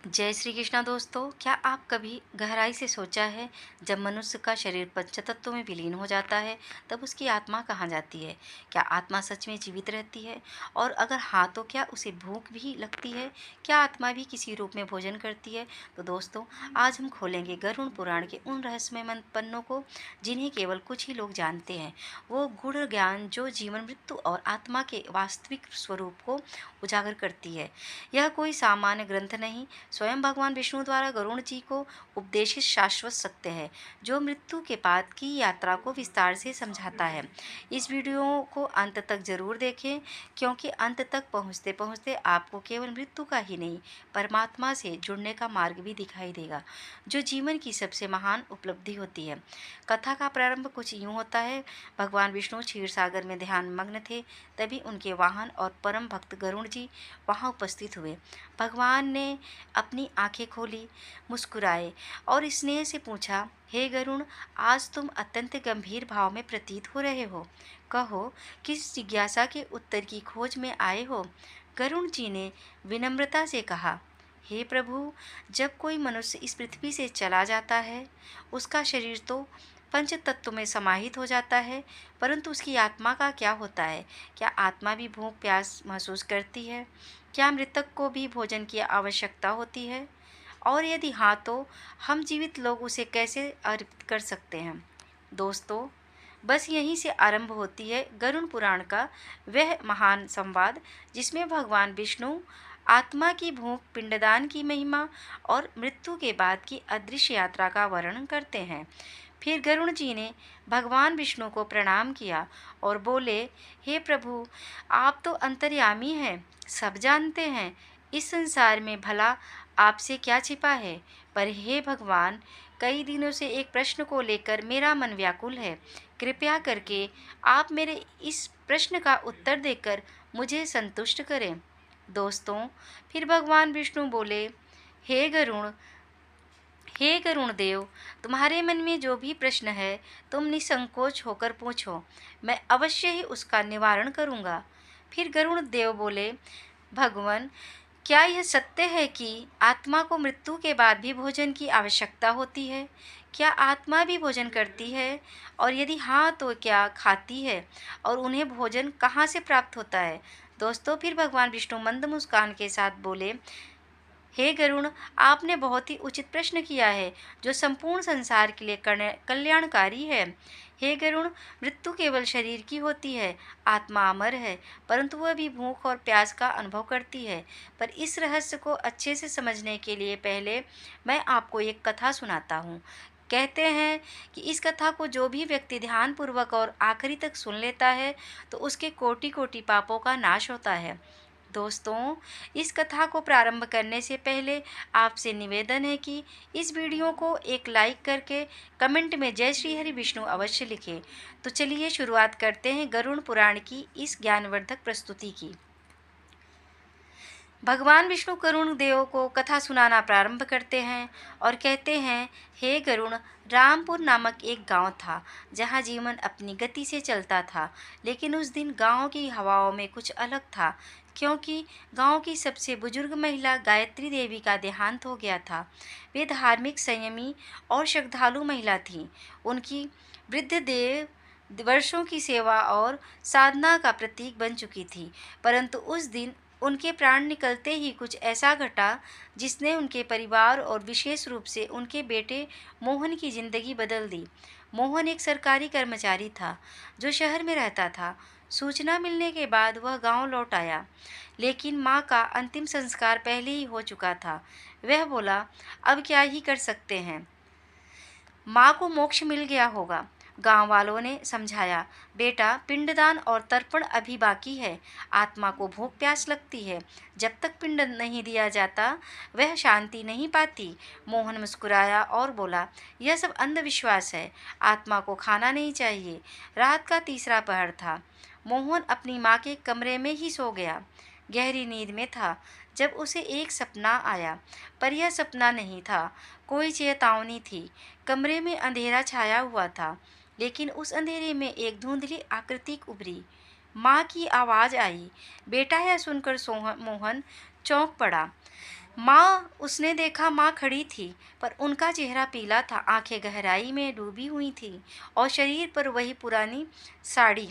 जय श्री कृष्णा दोस्तों। क्या आप कभी गहराई से सोचा है, जब मनुष्य का शरीर पंचतत्वों में विलीन हो जाता है तब उसकी आत्मा कहाँ जाती है? क्या आत्मा सच में जीवित रहती है? और अगर हाँ, तो क्या उसे भूख भी लगती है? क्या आत्मा भी किसी रूप में भोजन करती है? तो दोस्तों, आज हम खोलेंगे गरुड़ पुराण के उन रहस्यमय पन्नों को जिन्हें केवल कुछ ही लोग जानते हैं। वो गूढ़ ज्ञान जो जीवन, मृत्यु और आत्मा के वास्तविक स्वरूप को उजागर करती है। यह कोई सामान्य ग्रंथ नहीं, स्वयं भगवान विष्णु द्वारा गरुड़ जी को उपदेशित शाश्वत सत्य है, जो मृत्यु के बाद की यात्रा को विस्तार से समझाता है। इस वीडियो को अंत तक जरूर देखें, क्योंकि अंत तक पहुंचते पहुंचते आपको केवल मृत्यु का ही नहीं, परमात्मा से जुड़ने का मार्ग भी दिखाई देगा, जो जीवन की सबसे महान उपलब्धि होती है। कथा का प्रारंभ कुछ यूं होता है। भगवान विष्णु क्षीर सागर में ध्यान मग्न थे। तभी उनके वाहन और परम भक्त गरुड़ जी वहां उपस्थित हुए। भगवान ने अपनी आंखें खोली, मुस्कुराए और स्नेह से पूछा, हे गरुण, आज तुम अत्यंत गंभीर भाव में प्रतीत हो रहे हो। कहो, किस जिज्ञासा के उत्तर की खोज में आए हो? गरुण जी ने विनम्रता से कहा, हे प्रभु, जब कोई मनुष्य इस पृथ्वी से चला जाता है, उसका शरीर तो पंच तत्व में समाहित हो जाता है, परंतु उसकी आत्मा का क्या होता है? क्या आत्मा भी भूख प्यास महसूस करती है? क्या मृतक को भी भोजन की आवश्यकता होती है? और यदि हाँ, तो हम जीवित लोग उसे कैसे अर्पित कर सकते हैं? दोस्तों, बस यहीं से आरंभ होती है गरुड़ पुराण का वह महान संवाद, जिसमें भगवान विष्णु आत्मा की भूख, पिंडदान की महिमा और मृत्यु के बाद की अदृश्य यात्रा का वर्णन करते हैं। फिर गरुड़ जी ने भगवान विष्णु को प्रणाम किया और बोले, हे प्रभु, आप तो अंतर्यामी हैं, सब जानते हैं। इस संसार में भला आपसे क्या छिपा है? पर हे भगवान, कई दिनों से एक प्रश्न को लेकर मेरा मन व्याकुल है। कृपया करके आप मेरे इस प्रश्न का उत्तर देकर मुझे संतुष्ट करें। दोस्तों, फिर भगवान विष्णु बोले, हे गरुण, हे गरुण देव, तुम्हारे मन में जो भी प्रश्न है, तुम निसंकोच होकर पूछो, मैं अवश्य ही उसका निवारण करूँगा। फिर गरुण देव बोले, भगवान, क्या यह सत्य है कि आत्मा को मृत्यु के बाद भी भोजन की आवश्यकता होती है? क्या आत्मा भी भोजन करती है? और यदि हाँ, तो क्या खाती है? और उन्हें भोजन कहाँ से प्राप्त होता है? दोस्तों, फिर भगवान विष्णु मंद मुस्कान के साथ बोले, हे गरुण, आपने बहुत ही उचित प्रश्न किया है, जो संपूर्ण संसार के लिए कल्याणकारी है। हे गरुण, मृत्यु केवल शरीर की होती है, आत्मा अमर है, परंतु वह भी भूख और प्यास का अनुभव करती है। पर इस रहस्य को अच्छे से समझने के लिए पहले मैं आपको एक कथा सुनाता हूँ। कहते हैं कि इस कथा को जो भी व्यक्ति ध्यानपूर्वक और आखिरी तक सुन लेता है, तो उसके कोटि कोटि पापों का नाश होता है। दोस्तों, इस कथा को प्रारंभ करने से पहले आपसे निवेदन है कि इस वीडियो को एक लाइक करके कमेंट में जय श्री हरि विष्णु अवश्य लिखें। तो चलिए शुरुआत करते हैं गरुड़ पुराण की इस ज्ञानवर्धक प्रस्तुति की। भगवान विष्णु गरुड़ देव को कथा सुनाना प्रारंभ करते हैं और कहते हैं, हे गरुड़, रामपुर नामक एक गांव था, जहां जीवन अपनी गति से चलता था। लेकिन उस दिन गांव की हवाओं में कुछ अलग था, क्योंकि गांव की सबसे बुजुर्ग महिला गायत्री देवी का देहांत हो गया था। वे धार्मिक, संयमी और श्रद्धालु महिला थीं। उनकी वृद्ध देव वर्षों की सेवा और साधना का प्रतीक बन चुकी थी। परंतु उस दिन उनके प्राण निकलते ही कुछ ऐसा घटा, जिसने उनके परिवार और विशेष रूप से उनके बेटे मोहन की जिंदगी बदल दी। मोहन एक सरकारी कर्मचारी था, जो शहर में रहता था। सूचना मिलने के बाद वह गांव लौट आया, लेकिन माँ का अंतिम संस्कार पहले ही हो चुका था। वह बोला, अब क्या ही कर सकते हैं, माँ को मोक्ष मिल गया होगा। गांव वालों ने समझाया, बेटा, पिंडदान और तर्पण अभी बाकी है। आत्मा को भूख प्यास लगती है, जब तक पिंड नहीं दिया जाता वह शांति नहीं पाती। मोहन मुस्कुराया और बोला, यह सब अंधविश्वास है, आत्मा को खाना नहीं चाहिए। रात का तीसरा पहर था। मोहन अपनी माँ के कमरे में ही सो गया, गहरी नींद में था, जब उसे एक सपना आया। पर यह सपना नहीं था, कोई चेतावनी थी। कमरे में अंधेरा छाया हुआ था, लेकिन उस अंधेरे में एक धुंधली आकृति उभरी। माँ की आवाज़ आई, बेटा। यह सुनकर मोहन चौंक पड़ा। माँ उसने देखा, माँ खड़ी थी, पर उनका चेहरा पीला था, आंखें गहराई में डूबी हुई थी और शरीर पर वही पुरानी साड़ी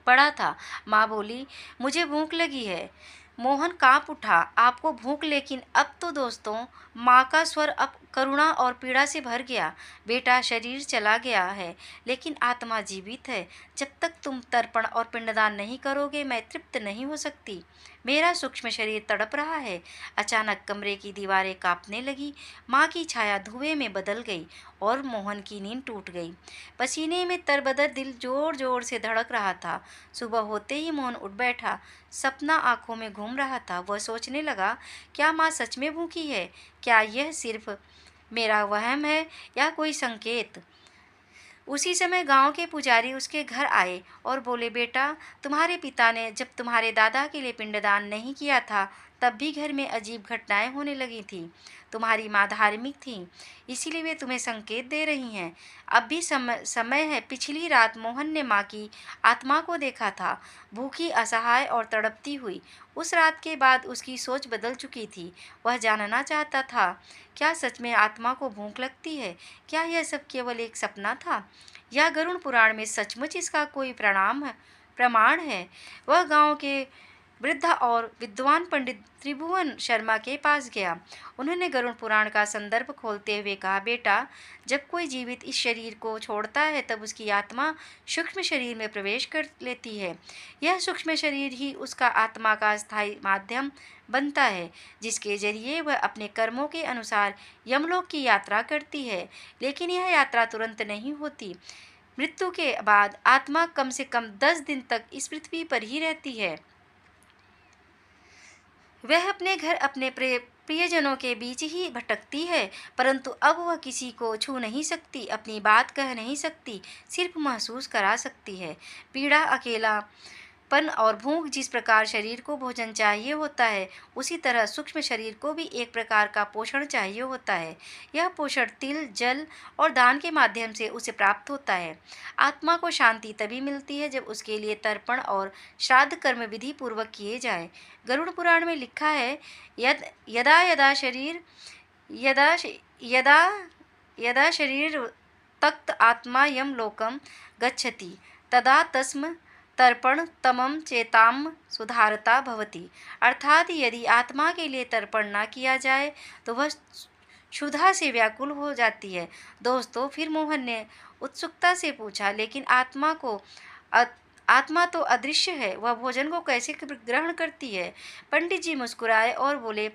पड़ा था। माँ बोली, मुझे भूख लगी है। मोहन कांप उठा, आपको भूख? लेकिन अब तो दोस्तों, माँ का स्वर अब करुणा और पीड़ा से भर गया। बेटा, शरीर चला गया है, लेकिन आत्मा जीवित है। जब तक तुम तर्पण और पिंडदान नहीं करोगे, मैं तृप्त नहीं हो सकती। मेरा सूक्ष्म शरीर तड़प रहा है। अचानक कमरे की दीवारें कांपने लगी, माँ की छाया धुएं में बदल गई और मोहन की नींद टूट गई। पसीने में तरबदर दिल जोर जोर से धड़क रहा था। सुबह होते ही मोहन उठ बैठा। सपना आंखों में घूम रहा था। वह सोचने लगा, क्या माँ सच में भूखी है? क्या यह सिर्फ मेरा वहम है या कोई संकेत? उसी समय गांव के पुजारी उसके घर आए और बोले, बेटा, तुम्हारे पिता ने जब तुम्हारे दादा के लिए पिंडदान नहीं किया था, तब भी घर में अजीब घटनाएं होने लगी थी। तुम्हारी माँ धार्मिक थी, इसीलिए वे तुम्हें संकेत दे रही हैं। अब भी समय है। पिछली रात मोहन ने माँ की आत्मा को देखा था, भूखी, असहाय और तड़पती हुई। उस रात के बाद उसकी सोच बदल चुकी थी। वह जानना चाहता था, क्या सच में आत्मा को भूख लगती है? क्या यह सब केवल एक सपना था, या गरुड़ पुराण में सचमुच इसका कोई प्रमाण है? वह गांव के वृद्ध और विद्वान पंडित त्रिभुवन शर्मा के पास गया। उन्होंने गरुड़ पुराण का संदर्भ खोलते हुए कहा, बेटा, जब कोई जीवित इस शरीर को छोड़ता है, तब उसकी आत्मा सूक्ष्म शरीर में प्रवेश कर लेती है। यह सूक्ष्म शरीर ही उसका आत्मा का स्थायी माध्यम बनता है, जिसके जरिए वह अपने कर्मों के अनुसार यमलोक की यात्रा करती है। लेकिन यह यात्रा तुरंत नहीं होती। मृत्यु के बाद आत्मा कम से कम 10 दिन तक इस पृथ्वी पर ही रहती है। वह अपने घर, अपने प्रियजनों के बीच ही भटकती है, परंतु अब वह किसी को छू नहीं सकती, अपनी बात कह नहीं सकती, सिर्फ महसूस करा सकती है। पीड़ा, अकेला पन और भूख। जिस प्रकार शरीर को भोजन चाहिए होता है, उसी तरह सूक्ष्म शरीर को भी एक प्रकार का पोषण चाहिए होता है। यह पोषण तिल, जल और दान के माध्यम से उसे प्राप्त होता है। आत्मा को शांति तभी मिलती है जब उसके लिए तर्पण और श्राद्ध कर्म विधि पूर्वक किए जाए। गरुड़ पुराण में लिखा है, यदा यदा शरीर यदा यदा यदा शरीर तक्त आत्मा यम लोकम गच्छति, तदा तस्म तर्पण तमम चेताम सुधारता भवति। अर्थात यदि आत्मा के लिए तर्पण न किया जाए तो वह क्षुधा से व्याकुल हो जाती है। दोस्तों, फिर मोहन ने उत्सुकता से पूछा, लेकिन आत्मा तो अदृश्य है, वह भोजन को कैसे ग्रहण करती है? पंडित जी मुस्कुराए और बोले,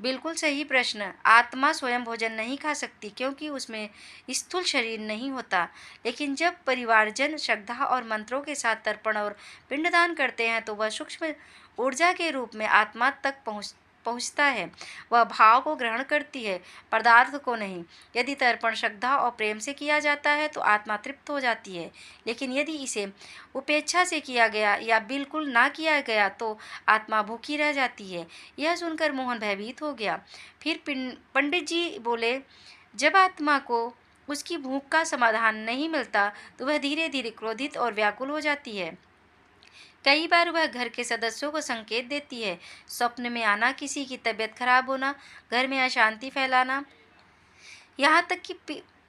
बिल्कुल सही प्रश्न। आत्मा स्वयं भोजन नहीं खा सकती, क्योंकि उसमें स्थूल शरीर नहीं होता। लेकिन जब परिवारजन श्रद्धा और मंत्रों के साथ तर्पण और पिंडदान करते हैं, तो वह सूक्ष्म ऊर्जा के रूप में आत्मा तक पहुँचता है। वह भाव को ग्रहण करती है, पदार्थ को नहीं। यदि तर्पण श्रद्धा और प्रेम से किया जाता है तो आत्मा तृप्त हो जाती है, लेकिन यदि इसे उपेक्षा से किया गया या बिल्कुल ना किया गया तो आत्मा भूखी रह जाती है। यह सुनकर मोहन भयभीत हो गया। फिर पंडित जी बोले, जब आत्मा को उसकी भूख का समाधान नहीं मिलता तो वह धीरे धीरे क्रोधित और व्याकुल हो जाती है। कई बार वह घर के सदस्यों को संकेत देती है, स्वप्न में आना, किसी की तबीयत खराब होना, घर में अशांति फैलाना, यहाँ तक कि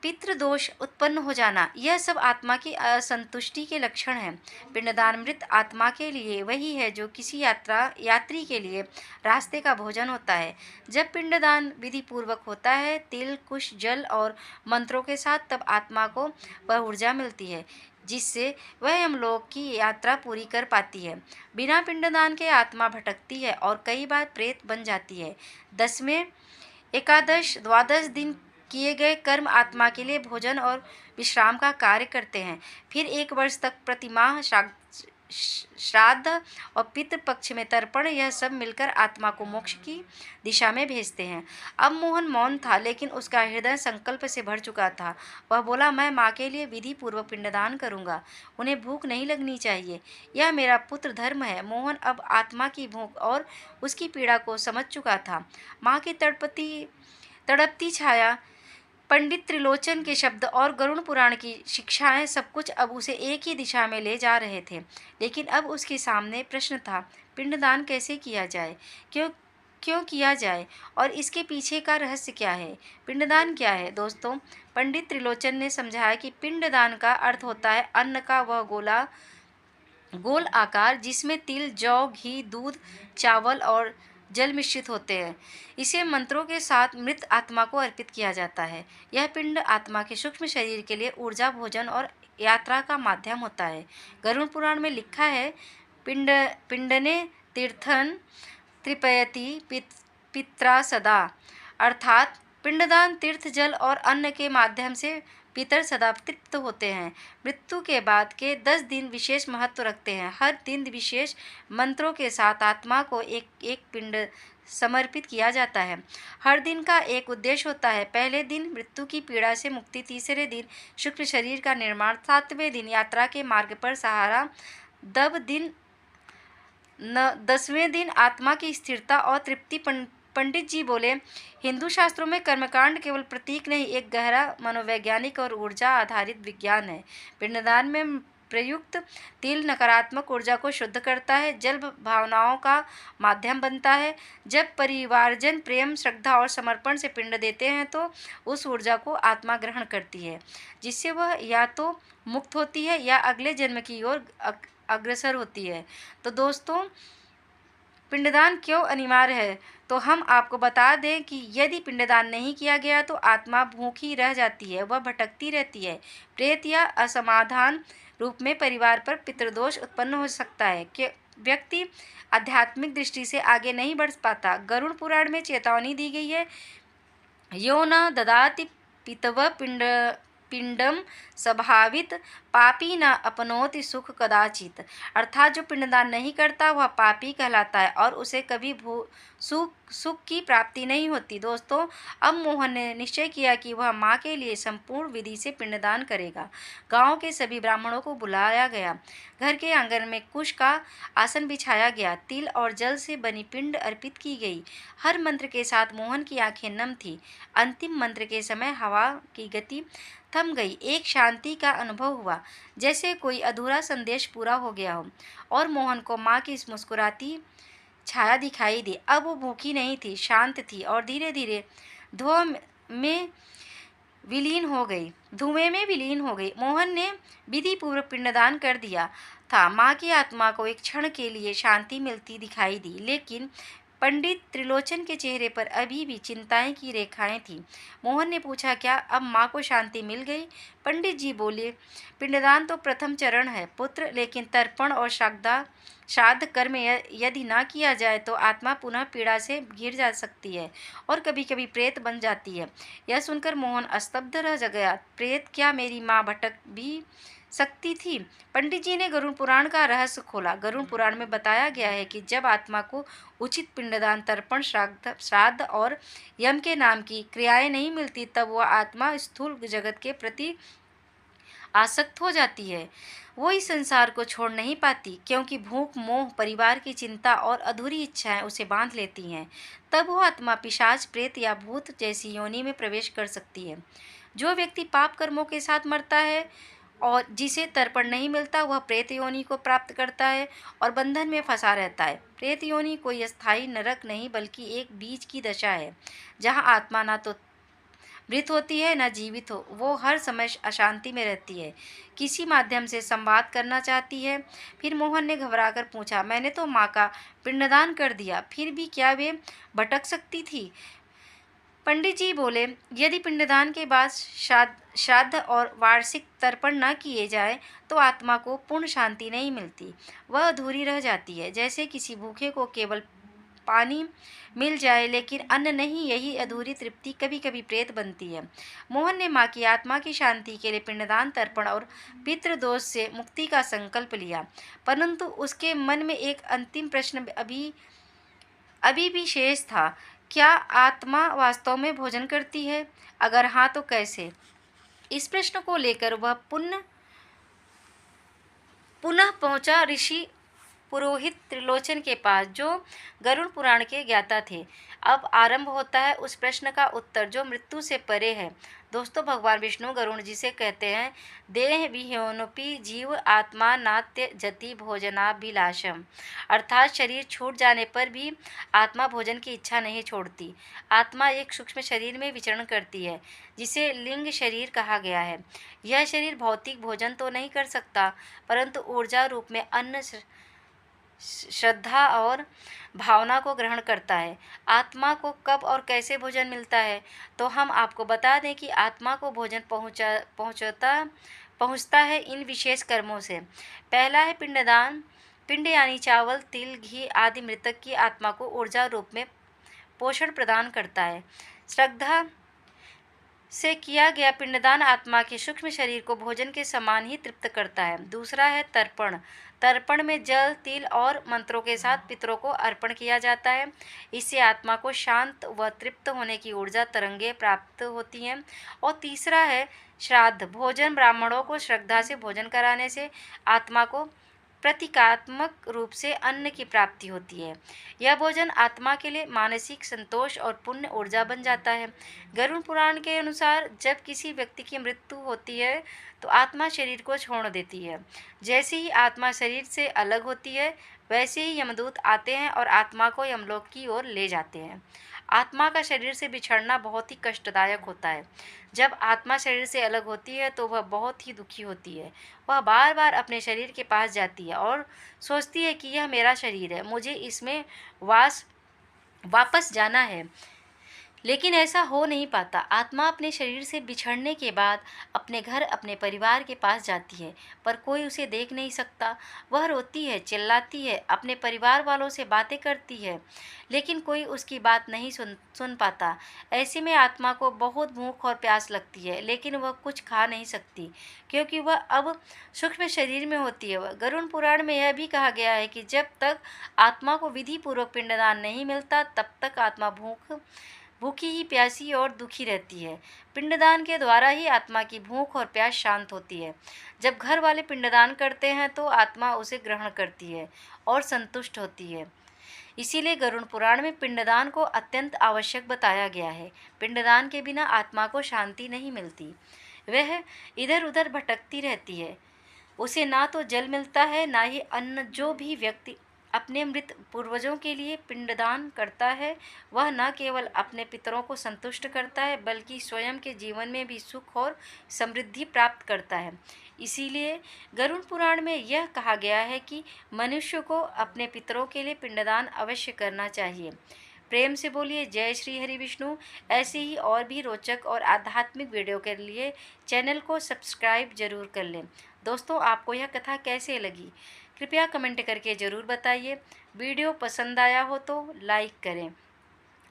पितृदोष उत्पन्न हो जाना। यह सब आत्मा की असंतुष्टि के लक्षण हैं। पिंडदान मृत आत्मा के लिए वही है जो किसी यात्री के लिए रास्ते का भोजन होता है। जब पिंडदान विधि पूर्वक होता है, तिल, कुश, जल और मंत्रों के साथ, तब आत्मा को वह ऊर्जा मिलती है जिससे वह यमलोक की यात्रा पूरी कर पाती है। बिना पिंडदान के आत्मा भटकती है और कई बार प्रेत बन जाती है। 10वें, एकादश, द्वादश दिन किए गए कर्म आत्मा के लिए भोजन और विश्राम का कार्य करते हैं। फिर 1 वर्ष तक प्रतिमाह श्राद्ध और पितृ पक्ष में तर्पण, यह सब मिलकर आत्मा को मोक्ष की दिशा में भेजते हैं। अब मोहन मौन था, लेकिन उसका हृदय संकल्प से भर चुका था। वह बोला, मैं माँ के लिए विधि पूर्वक पिंडदान करूँगा। उन्हें भूख नहीं लगनी चाहिए, यह मेरा पुत्र धर्म है। मोहन अब आत्मा की भूख और उसकी पीड़ा को समझ चुका था। माँ की तड़पती छाया, पंडित त्रिलोचन के शब्द और गरुड़ पुराण की शिक्षाएं, सब कुछ अब उसे एक ही दिशा में ले जा रहे थे। लेकिन अब उसके सामने प्रश्न था, पिंडदान कैसे किया जाए? क्यों क्यों किया जाए और इसके पीछे का रहस्य क्या है? पिंडदान क्या है? दोस्तों, पंडित त्रिलोचन ने समझाया कि पिंडदान का अर्थ होता है अन्न का वह गोल आकार जिसमें तिल, जौ, घी, दूध, चावल और जल मिश्रित होते हैं। इसे मंत्रों के साथ मृत आत्मा को अर्पित किया जाता है। यह पिंड आत्मा के सूक्ष्म शरीर के लिए ऊर्जा, भोजन और यात्रा का माध्यम होता है। गरुड़ पुराण में लिखा है, पिंड पिंडने तीर्थन तृपयति पित्रा सदा, अर्थात पिंडदान तीर्थ, जल और अन्न के माध्यम से पितर सदा तृप्त होते हैं। मृत्यु के बाद के 10 दिन विशेष महत्व रखते हैं। हर दिन विशेष मंत्रों के साथ आत्मा को एक एक पिंड समर्पित किया जाता है। हर दिन का एक उद्देश्य होता है। पहले दिन मृत्यु की पीड़ा से मुक्ति, तीसरे दिन शुक्ल शरीर का निर्माण, 7वें दिन यात्रा के मार्ग पर सहारा, 10वें दिन आत्मा की स्थिरता और तृप्ति। पंडित जी बोले, हिंदू शास्त्रों में कर्मकांड केवल प्रतीक नहीं, एक गहरा मनोवैज्ञानिक और ऊर्जा आधारित विज्ञान है। पिंडदान में प्रयुक्त तिल नकारात्मक ऊर्जा को शुद्ध करता है, जल भावनाओं का माध्यम बनता है। जब परिवारजन प्रेम, श्रद्धा और समर्पण से पिंड देते हैं तो उस ऊर्जा को आत्मा ग्रहण करती है, जिससे वह या तो मुक्त होती है या अगले जन्म की ओर अग्रसर होती है। तो दोस्तों, पिंडदान क्यों अनिवार्य है? तो हम आपको बता दें कि यदि पिंडदान नहीं किया गया तो आत्मा भूखी रह जाती है, वह भटकती रहती है। प्रेत या असमाधान रूप में परिवार पर पितृदोष उत्पन्न हो सकता है कि व्यक्ति आध्यात्मिक दृष्टि से आगे नहीं बढ़ पाता। गरुड़ पुराण में चेतावनी दी गई है, यो न ददाति पितव पिंडम संभावित पापी न अपनोति सुख कदाचित, अर्थात जो पिंडदान नहीं करता वह पापी कहलाता है और उसे कभी सुख की प्राप्ति नहीं होती। दोस्तों, अब मोहन ने निश्चय किया कि वह माँ के लिए संपूर्ण विधि से पिंडदान करेगा। गांव के सभी ब्राह्मणों को बुलाया गया। घर के आंगन में कुश का आसन बिछाया गया। तिल और जल से बनी पिंड अर्पित की गई। हर मंत्र के साथ मोहन की आंखें नम थीं। अंतिम मंत्र के समय हवा की गति थम गई। एक शांति का अनुभव हुआ, जैसे कोई अधूरा संदेश पूरा हो गया हो, और मोहन को माँ की इस मुस्कुराती छाया दिखाई दी। अब वो भूखी नहीं थी, शांत थी और धीरे धीरे धुएं में विलीन हो गई। मोहन ने विधि पूर्वक पिंडदान कर दिया था। माँ की आत्मा को एक क्षण के लिए शांति मिलती दिखाई दी, लेकिन पंडित त्रिलोचन के चेहरे पर अभी भी चिंताएं की रेखाएं थीं। मोहन ने पूछा, क्या अब माँ को शांति मिल गई? पंडित जी बोले, पिंडदान तो प्रथम चरण है पुत्र, लेकिन तर्पण और श्राद्ध कर्म यदि ना किया जाए तो आत्मा पुनः पीड़ा से घिर जा सकती है और कभी कभी प्रेत बन जाती है। यह सुनकर मोहन स्तब्ध रह गया। प्रेत क्या मेरी माँ भटक भी सकती थी? पंडित जी ने गरुड़ पुराण का रहस्य खोला। गरुड़ पुराण में बताया गया है कि जब आत्मा को उचित पिंडदान, तर्पण, श्राद्ध और यम के नाम की क्रियाएं नहीं मिलती, तब वह आत्मा स्थूल जगत के प्रति आसक्त हो जाती है। वो इस संसार को छोड़ नहीं पाती, क्योंकि भूख, मोह, परिवार की चिंता और अधूरी इच्छाएं उसे बांध लेती हैं। तब वो आत्मा पिशाच, प्रेत या भूत जैसी योनि में प्रवेश कर सकती है। जो व्यक्ति पाप कर्मों के साथ मरता है और जिसे तर्पण नहीं मिलता, वह प्रेत योनि को प्राप्त करता है और बंधन में फंसा रहता है। प्रेत योनि कोई अस्थायी नरक नहीं, बल्कि एक बीच की दशा है, जहाँ आत्मा ना तो मृत होती है, न जीवित हो। वो हर समय अशांति में रहती है, किसी माध्यम से संवाद करना चाहती है। फिर मोहन ने घबराकर पूछा, मैंने तो माँ का पिंडदान कर दिया, फिर भी क्या वे भटक सकती थी? पंडित जी बोले, यदि पिंडदान के बाद श्राद्ध और वार्षिक तर्पण न किए जाए तो आत्मा को पूर्ण शांति नहीं मिलती, वह अधूरी रह जाती है। जैसे किसी भूखे को केवल पानी मिल जाए लेकिन अन्न नहीं, यही अधूरी तृप्ति कभी कभी प्रेत बनती है। मोहन ने माँ की आत्मा की शांति के लिए पिंडदान, तर्पण और पितृदोष से मुक्ति का संकल्प लिया, परंतु उसके मन में एक अंतिम प्रश्न अभी भी शेष था। क्या आत्मा वास्तव में भोजन करती है? अगर हाँ तो कैसे? इस प्रश्न को लेकर वह पुनः पहुंचा ऋषि पुरोहित त्रिलोचन के पास, जो गरुड़ पुराण के ज्ञाता थे। अब आरंभ होता है उस प्रश्न का उत्तर जो मृत्यु से परे है। दोस्तों, भगवान विष्णु गरुड़ जी से कहते हैं, देह विहीनोपि जीव आत्मा नात्य जति भोजनाभिलाषम, अर्थात शरीर छूट जाने पर भी आत्मा भोजन की इच्छा नहीं छोड़ती। आत्मा एक सूक्ष्म शरीर में विचरण करती है, जिसे लिंग शरीर कहा गया है। यह शरीर भौतिक भोजन तो नहीं कर सकता, परंतु ऊर्जा रूप में अन्न, श्रद्धा और भावना को ग्रहण करता है। आत्मा को कब और कैसे भोजन मिलता है, तो हम आपको बता दें कि आत्मा को भोजन पहुंचता है इन विशेष कर्मों से। पहला है पिंडदान। पिंड यानी चावल, तिल, घी आदि मृतक की आत्मा को ऊर्जा रूप में पोषण प्रदान करता है। श्रद्धा से किया गया पिंडदान आत्मा के सूक्ष्म शरीर को भोजन के समान ही तृप्त करता है। दूसरा है तर्पण। तर्पण में जल, तिल और मंत्रों के साथ पितरों को अर्पण किया जाता है। इससे आत्मा को शांत व तृप्त होने की ऊर्जा तरंगें प्राप्त होती हैं। और तीसरा है श्राद्ध। भोजन, ब्राह्मणों को श्रद्धा से भोजन कराने से आत्मा को प्रतीकात्मक रूप से अन्न की प्राप्ति होती है। यह भोजन आत्मा के लिए मानसिक संतोष और पुण्य ऊर्जा बन जाता है। गरुड़ पुराण के अनुसार जब किसी व्यक्ति की मृत्यु होती है तो आत्मा शरीर को छोड़ देती है। जैसे ही आत्मा शरीर से अलग होती है, वैसे ही यमदूत आते हैं और आत्मा को यमलोक की ओर ले जाते हैं। आत्मा का शरीर से बिछड़ना बहुत ही कष्टदायक होता है। जब आत्मा शरीर से अलग होती है तो वह बहुत ही दुखी होती है। वह बार बार अपने शरीर के पास जाती है और सोचती है कि यह मेरा शरीर है, मुझे इसमें वापस जाना है। लेकिन ऐसा हो नहीं पाता। आत्मा अपने शरीर से बिछड़ने के बाद अपने घर, अपने परिवार के पास जाती है, पर कोई उसे देख नहीं सकता। वह रोती है, चिल्लाती है, अपने परिवार वालों से बातें करती है, लेकिन कोई उसकी बात नहीं सुन पाता। ऐसे में आत्मा को बहुत भूख और प्यास लगती है, लेकिन वह कुछ खा नहीं सकती, क्योंकि वह अब सूक्ष्म शरीर में होती है। गरुड़ पुराण में यह भी कहा गया है कि जब तक आत्मा को विधि पूर्वक पिंडदान नहीं मिलता, तब तक आत्मा भूखी ही, प्यासी और दुखी रहती है। पिंडदान के द्वारा ही आत्मा की भूख और प्यास शांत होती है। जब घर वाले पिंडदान करते हैं तो आत्मा उसे ग्रहण करती है और संतुष्ट होती है। इसीलिए गरुड़ पुराण में पिंडदान को अत्यंत आवश्यक बताया गया है। पिंडदान के बिना आत्मा को शांति नहीं मिलती। वह इधर उधर भटकती रहती है। उसे ना तो जल मिलता है, ना ही अन्न। जो भी व्यक्ति अपने मृत पूर्वजों के लिए पिंडदान करता है, वह न केवल अपने पितरों को संतुष्ट करता है, बल्कि स्वयं के जीवन में भी सुख और समृद्धि प्राप्त करता है। इसीलिए गरुड़ पुराण में यह कहा गया है कि मनुष्य को अपने पितरों के लिए पिंडदान अवश्य करना चाहिए। प्रेम से बोलिए जय श्री हरि विष्णु। ऐसे ही और भी रोचक और आध्यात्मिक वीडियो के लिए चैनल को सब्सक्राइब जरूर कर लें। दोस्तों, आपको यह कथा कैसे लगी, कृपया कमेंट करके ज़रूर बताइए। वीडियो पसंद आया हो तो लाइक करें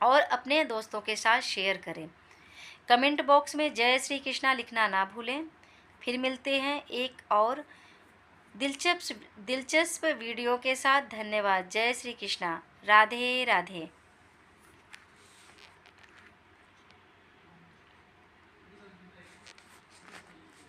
और अपने दोस्तों के साथ शेयर करें। कमेंट बॉक्स में जय श्री कृष्णा लिखना ना भूलें। फिर मिलते हैं एक और दिलचस्प वीडियो के साथ। धन्यवाद। जय श्री कृष्णा। राधे राधे।